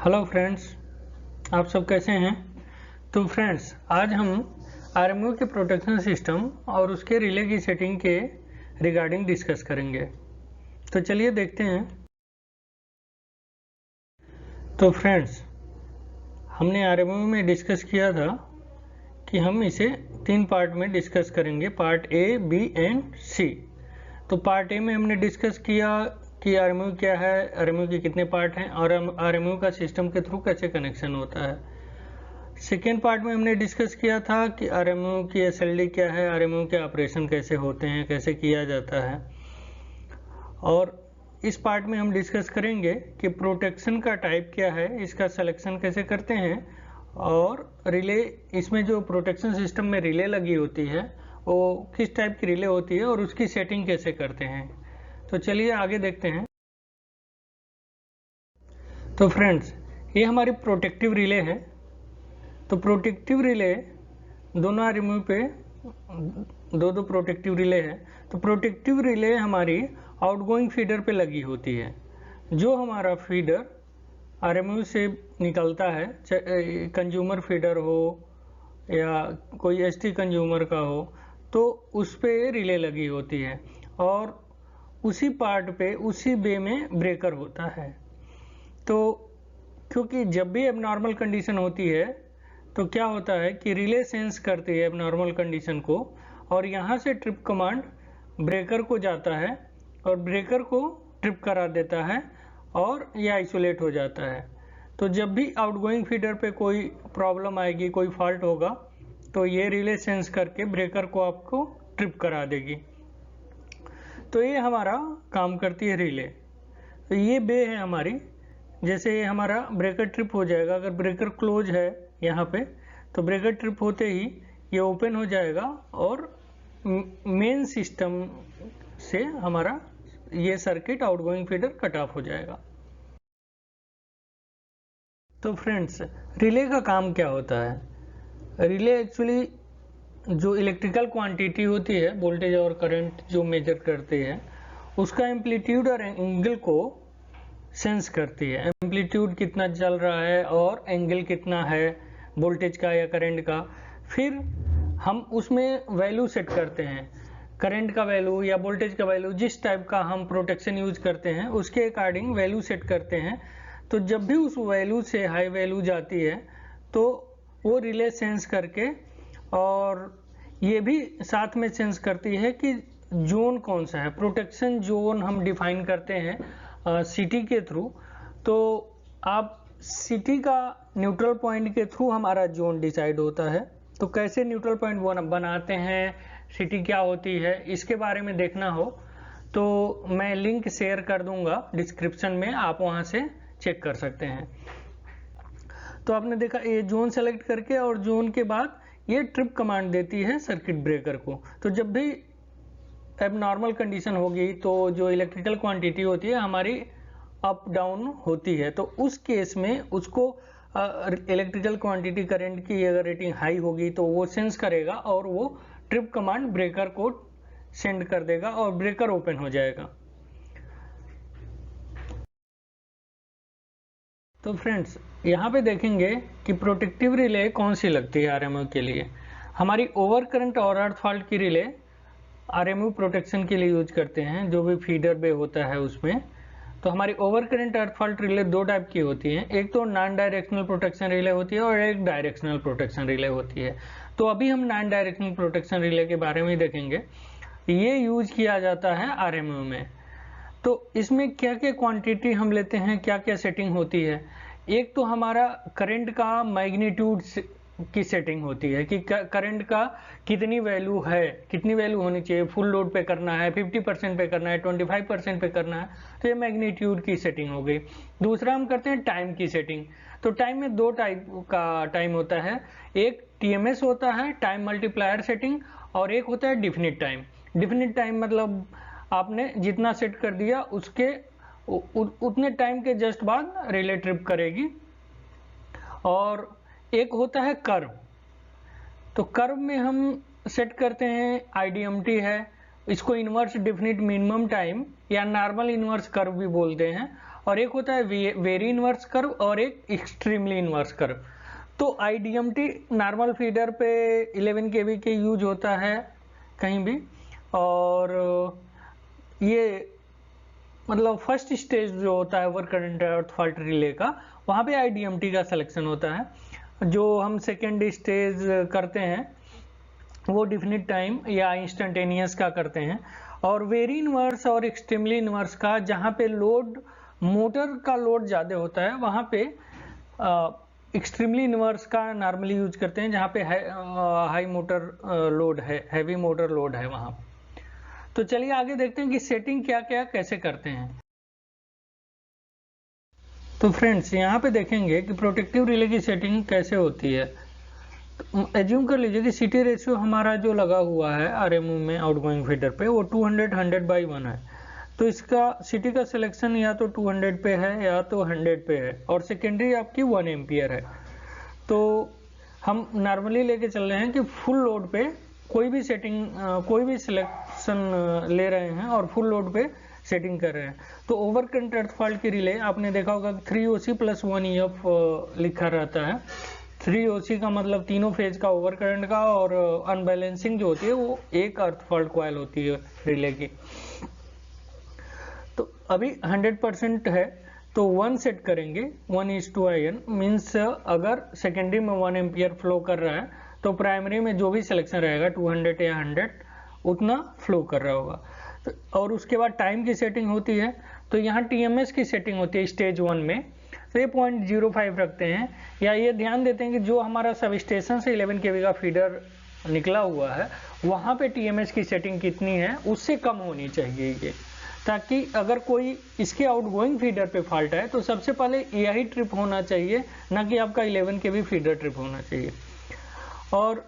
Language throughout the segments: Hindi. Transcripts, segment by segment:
हेलो फ्रेंड्स, आप सब कैसे हैं। तो फ्रेंड्स, आज हम आरएमयू के प्रोटेक्शन सिस्टम और उसके रिले की सेटिंग के रिगार्डिंग डिस्कस करेंगे। तो चलिए देखते हैं। तो फ्रेंड्स, हमने आरएमयू में डिस्कस किया था कि हम इसे 3 पार्ट में डिस्कस करेंगे, पार्ट ए, बी एंड सी। तो पार्ट ए में हमने डिस्कस किया कि आरएमयू क्या है, आरएमयू के कितने पार्ट हैं और आरएमयू का सिस्टम के थ्रू कैसे कनेक्शन होता है। सेकेंड पार्ट में हमने डिस्कस किया था कि आरएमयू की एसएलडी क्या है, आरएमयू के ऑपरेशन कैसे होते हैं, कैसे किया जाता है। और इस पार्ट में हम डिस्कस करेंगे कि प्रोटेक्शन का टाइप क्या है, इसका सिलेक्शन कैसे करते हैं और रिले, इसमें जो प्रोटेक्शन सिस्टम में रिले लगी होती है वो किस टाइप की रिले होती है और उसकी सेटिंग कैसे करते हैं। तो चलिए आगे देखते हैं। तो फ्रेंड्स, ये हमारी प्रोटेक्टिव रिले है। तो प्रोटेक्टिव रिले दोनों आरएमयू पे दो प्रोटेक्टिव रिले है। तो प्रोटेक्टिव रिले हमारी आउटगोइंग फीडर पे लगी होती है। जो हमारा फीडर आरएमयू से निकलता है, चाहे कंज्यूमर फीडर हो या कोई एसटी कंज्यूमर का हो, तो उस पे रिले लगी होती है और उसी पार्ट पे, उसी बे में ब्रेकर होता है। तो क्योंकि जब भी एबनॉर्मल कंडीशन होती है तो क्या होता है कि रिले सेंस करती है एबनॉर्मल कंडीशन को और यहाँ से ट्रिप कमांड ब्रेकर को जाता है और ब्रेकर को ट्रिप करा देता है और ये आइसोलेट हो जाता है। तो जब भी आउटगोइंग फीडर पे कोई प्रॉब्लम आएगी, कोई फॉल्ट होगा, तो ये रिले सेंस करके ब्रेकर को आपको ट्रिप करा देगी। तो ये हमारा काम करती है रिले। तो ये बे है हमारी। जैसे ये हमारा ब्रेकर ट्रिप हो जाएगा, अगर ब्रेकर क्लोज है यहाँ पे, तो ब्रेकर ट्रिप होते ही ये ओपन हो जाएगा और मेन सिस्टम से हमारा ये circuit outgoing feeder cut off हो जाएगा। तो फ्रेंड्स, रिले का काम क्या होता है। रिले एक्चुअली जो इलेक्ट्रिकल क्वांटिटी होती है, वोल्टेज और करंट जो मेजर करते हैं, उसका एम्पलीट्यूड और एंगल को सेंस करती है। एम्पलीट्यूड कितना चल रहा है और एंगल कितना है वोल्टेज का या करंट का। फिर हम उसमें वैल्यू सेट करते हैं, करंट का वैल्यू या वोल्टेज का वैल्यू, जिस टाइप का हम प्रोटेक्शन यूज करते हैं उसके अकॉर्डिंग वैल्यू सेट करते हैं। तो जब भी उस वैल्यू से हाई वैल्यू जाती है तो वो रिले सेंस करके, और ये भी साथ में सेंस करती है कि जोन कौन सा है। प्रोटेक्शन जोन हम डिफाइन करते हैं सिटी के थ्रू। तो आप सिटी का न्यूट्रल पॉइंट के थ्रू हमारा जोन डिसाइड होता है। तो कैसे न्यूट्रल पॉइंट बनाते हैं, सिटी क्या होती है, इसके बारे में देखना हो तो मैं लिंक शेयर कर दूंगा डिस्क्रिप्शन में, आप वहां से चेक कर सकते हैं। तो आपने देखा ये जोन सेलेक्ट करके और जोन के बाद ये ट्रिप कमांड देती है सर्किट ब्रेकर को। तो जब भी एबनॉर्मल कंडीशन होगी तो जो इलेक्ट्रिकल क्वांटिटी होती है हमारी अप डाउन होती है, तो उस केस में उसको इलेक्ट्रिकल क्वांटिटी करंट की अगर रेटिंग हाई होगी तो वो सेंस करेगा और वो ट्रिप कमांड ब्रेकर को सेंड कर देगा और ब्रेकर ओपन हो जाएगा। तो फ्रेंड्स, यहाँ पे देखेंगे कि प्रोटेक्टिव रिले कौन सी लगती है आरएमयू के लिए। हमारी ओवर करंट और अर्थ फॉल्ट की रिले आरएमयू प्रोटेक्शन के लिए यूज करते हैं, जो भी फीडर बे होता है उसमें। तो हमारी ओवर करंट अर्थ फॉल्ट रिले दो टाइप की होती हैं, एक तो नॉन डायरेक्शनल प्रोटेक्शन रिले होती है और एक डायरेक्शनल प्रोटेक्शन रिले होती है। तो अभी हम नॉन डायरेक्शनल प्रोटेक्शन रिले के बारे में देखेंगे। ये यूज किया जाता है आरएमयू में। तो इसमें क्या क्या क्वांटिटी हम लेते हैं, क्या क्या सेटिंग होती है। एक तो हमारा करंट का मैग्नीट्यूड की सेटिंग होती है कि करंट का कितनी वैल्यू है, कितनी वैल्यू होनी चाहिए, फुल लोड पे करना है, 50% पे करना है, 25% पे करना है, तो ये मैग्नीट्यूड की सेटिंग हो गई। दूसरा हम करते हैं टाइम की सेटिंग। तो टाइम में दो टाइप का टाइम होता है, एक टीएमएस होता है, टाइम मल्टीप्लायर सेटिंग, और एक होता है डिफिनिट टाइम। डिफिनिट टाइम मतलब आपने जितना सेट कर दिया उसके उतने टाइम के जस्ट बाद रिले ट्रिप करेगी। और एक होता है कर्व। तो कर्व में हम सेट करते हैं, आईडीएमटी है, इसको इनवर्स डेफिनिट मिनिमम टाइम या नॉर्मल इनवर्स कर्व भी बोलते हैं। और एक होता है वेरी इनवर्स कर्व और एक एक्सट्रीमली इनवर्स कर्व। तो IDMT नॉर्मल फीडर पे 11 kV के यूज होता है कहीं भी, और ये मतलब फर्स्ट स्टेज जो होता है ओवर करंट अर्थ फॉल्ट रिले का, वहाँ पे IDMT का सिलेक्शन होता है। जो हम सेकेंड स्टेज करते हैं वो डिफिनिट टाइम या इंस्टेंटेनियस का करते हैं। और वेरी इनवर्स और एक्सट्रीमली इनवर्स का, जहाँ पे लोड मोटर का लोड ज़्यादा होता है वहाँ पे एक्सट्रीमली इनवर्स का नॉर्मली यूज करते हैं, जहाँ पे हाई मोटर लोड है, हैवी मोटर लोड है वहाँ। तो चलिए आगे देखते हैं कि सेटिंग क्या क्या कैसे करते हैं। तो फ्रेंड्स यहाँ पे देखेंगे कि प्रोटेक्टिव रिले की सेटिंग कैसे होती है। एज्यूम कर लीजिए कि सिटी रेशियो हमारा जो लगा हुआ है RMU में आउटगोइंग फीडर पे वो 200/100 है। तो इसका सिटी का सिलेक्शन या तो 200 पे है या तो 100 पे है, और सेकेंडरी आपकी 1 एम्पियर है। तो हम नॉर्मली लेके चल रहे हैं कि फुल लोड पे कोई भी सेटिंग कोई भी सिलेक्शन ले रहे हैं और फुल लोड पे सेटिंग कर रहे हैं। तो ओवर करंट अर्थ फॉल्ट की रिले आपने देखा होगा 3OC + 1 EF लिखा रहता है। 3OC का मतलब तीनों फेज का ओवर करंट का, और अनबैलेंसिंग जो होती है वो एक अर्थ फॉल्ट कॉइल होती है रिले की। तो अभी 100% है तो 1 सेट करेंगे, 1:IN मीन्स अगर सेकेंडरी में 1 एम्पियर फ्लो कर रहा है तो प्राइमरी में जो भी सिलेक्शन रहेगा 200 या 100 उतना फ्लो कर रहा होगा। तो और उसके बाद टाइम की सेटिंग होती है। तो यहाँ TMS की सेटिंग होती है स्टेज 1 में, तो ये 0.05 रखते हैं, या ये ध्यान देते हैं कि जो हमारा सब स्टेशन से 11 kV का फीडर निकला हुआ है वहाँ पे TMS की सेटिंग कितनी है उससे कम होनी चाहिए ये, ताकि अगर कोई इसके आउटगोइंग फीडर पे फॉल्ट है तो सबसे पहले यही ट्रिप होना चाहिए, ना कि आपका 11 kV फीडर ट्रिप होना चाहिए। और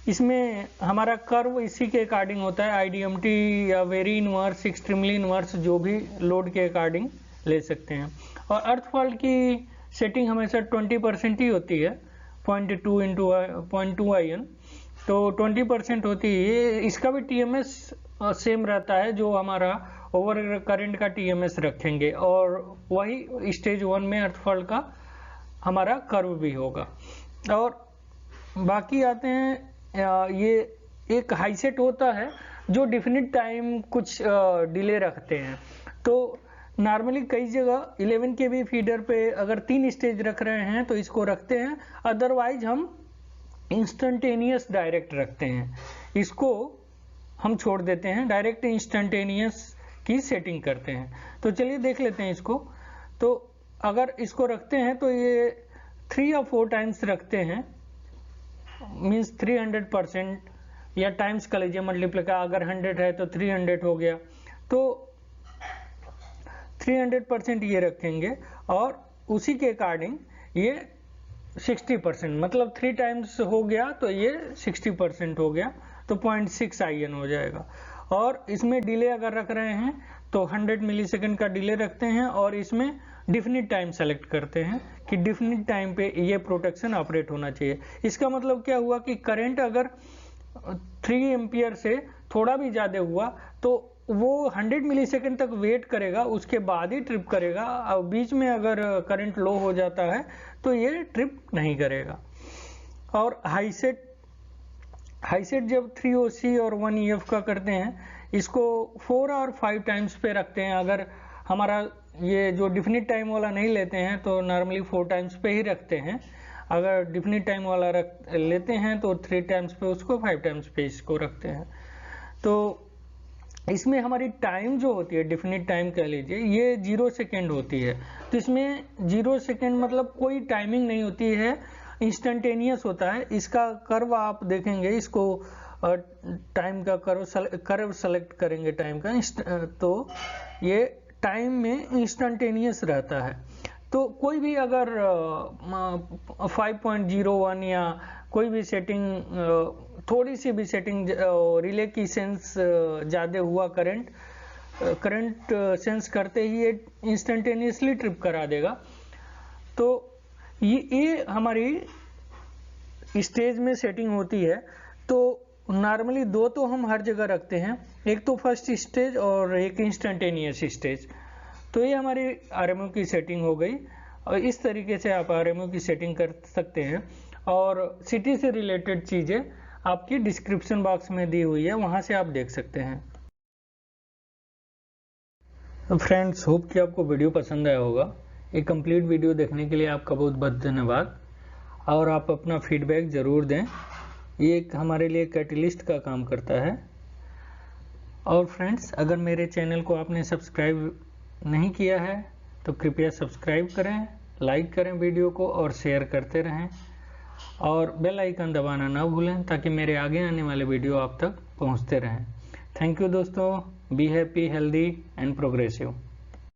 इसमें हमारा कर्व इसी के अकॉर्डिंग होता है, IDMT या वेरी इनवर्स, एक्सट्रीमली इनवर्स जो भी लोड के अकॉर्डिंग ले सकते हैं। और अर्थ फॉल्ट की सेटिंग हमेशा 20% ही होती है, 0.2 तो 20% होती है। इसका भी TMS सेम रहता है जो हमारा ओवर करंट का TMS रखेंगे, और वही स्टेज 1 में अर्थ फॉल्ट का हमारा कर्व भी होगा। और बाकी आते हैं ये एक हाई सेट होता है जो डिफिनिट टाइम कुछ डिले रखते हैं। तो नॉर्मली कई जगह 11 kV फीडर पे अगर 3 स्टेज रख रहे हैं तो इसको रखते हैं, अदरवाइज हम इंस्टेंटेनियस डायरेक्ट रखते हैं, इसको हम छोड़ देते हैं, डायरेक्ट इंस्टेंटेनियस की सेटिंग करते हैं। तो चलिए देख लेते हैं इसको। तो अगर इसको रखते हैं तो ये 3 या 4 टाइम्स रखते हैं, मीन्स 300%, या टाइम्स का लीजिए मल्टीप्लाई, अगर 100 है तो 300 हो गया, तो 300% ये रखेंगे। और उसी के अकॉर्डिंग ये 60%, मतलब 3 टाइम्स हो गया तो ये 60% हो गया, तो 0.6 IN हो जाएगा। और इसमें डिले अगर रख रहे हैं तो 100 मिलीसेकंड का डिले रखते हैं, और इसमें डिफिनिट टाइम सेलेक्ट करते हैं कि डिफिनिट टाइम पे ये प्रोटेक्शन ऑपरेट होना चाहिए। इसका मतलब क्या हुआ कि करंट अगर 3 एम्पियर से थोड़ा भी ज़्यादा हुआ तो वो 100 मिलीसेकंड तक वेट करेगा, उसके बाद ही ट्रिप करेगा। और बीच में अगर करंट लो हो जाता है तो ये ट्रिप नहीं करेगा। और हाई सेट जब 3OC और 1 EF का करते हैं, इसको 4 और 5 टाइम्स पे रखते हैं। अगर हमारा ये जो डिफिनिट टाइम वाला नहीं लेते हैं तो नॉर्मली 4 टाइम्स पे ही रखते हैं, अगर डिफिनिट टाइम वाला लेते हैं तो 3 टाइम्स पे उसको, 5 टाइम्स पे इसको रखते हैं। तो इसमें हमारी टाइम जो होती है, डिफिनिट टाइम कह लीजिए, ये 0 सेकेंड होती है। तो इसमें 0 सेकेंड मतलब कोई टाइमिंग नहीं होती है, इंस्टेंटेनियस होता है। इसका कर्व आप देखेंगे, इसको टाइम का कर्व सेलेक्ट करेंगे टाइम का, तो ये टाइम में इंस्टेंटेनियस रहता है। तो कोई भी अगर 5.01 या कोई भी सेटिंग, थोड़ी सी भी सेटिंग, रिले की सेंस ज़्यादा हुआ, करंट सेंस करते ही ये इंस्टेंटेनियसली ट्रिप करा देगा। तो ये हमारी स्टेज में सेटिंग होती है। तो नॉर्मली 2 तो हम हर जगह रखते हैं, एक तो फर्स्ट स्टेज और एक इंस्टेंटेनियस स्टेज। तो ये हमारी RMO की सेटिंग हो गई, और इस तरीके से आप RMO की सेटिंग कर सकते हैं। और सिटी से रिलेटेड चीज़ें आपकी डिस्क्रिप्शन बॉक्स में दी हुई है, वहाँ से आप देख सकते हैं। तो फ्रेंड्स, होप कि आपको वीडियो पसंद आया होगा। एक कंप्लीट वीडियो देखने के लिए आपका बहुत बहुत धन्यवाद, और आप अपना फीडबैक ज़रूर दें। ये एक हमारे लिए कैटलिस्ट का काम करता है। और फ्रेंड्स, अगर मेरे चैनल को आपने सब्सक्राइब नहीं किया है तो कृपया सब्सक्राइब करें, लाइक करें वीडियो को और शेयर करते रहें, और बेल आइकन दबाना ना भूलें ताकि मेरे आगे आने वाले वीडियो आप तक पहुंचते रहें। थैंक यू दोस्तों। Be happy, healthy and progressive.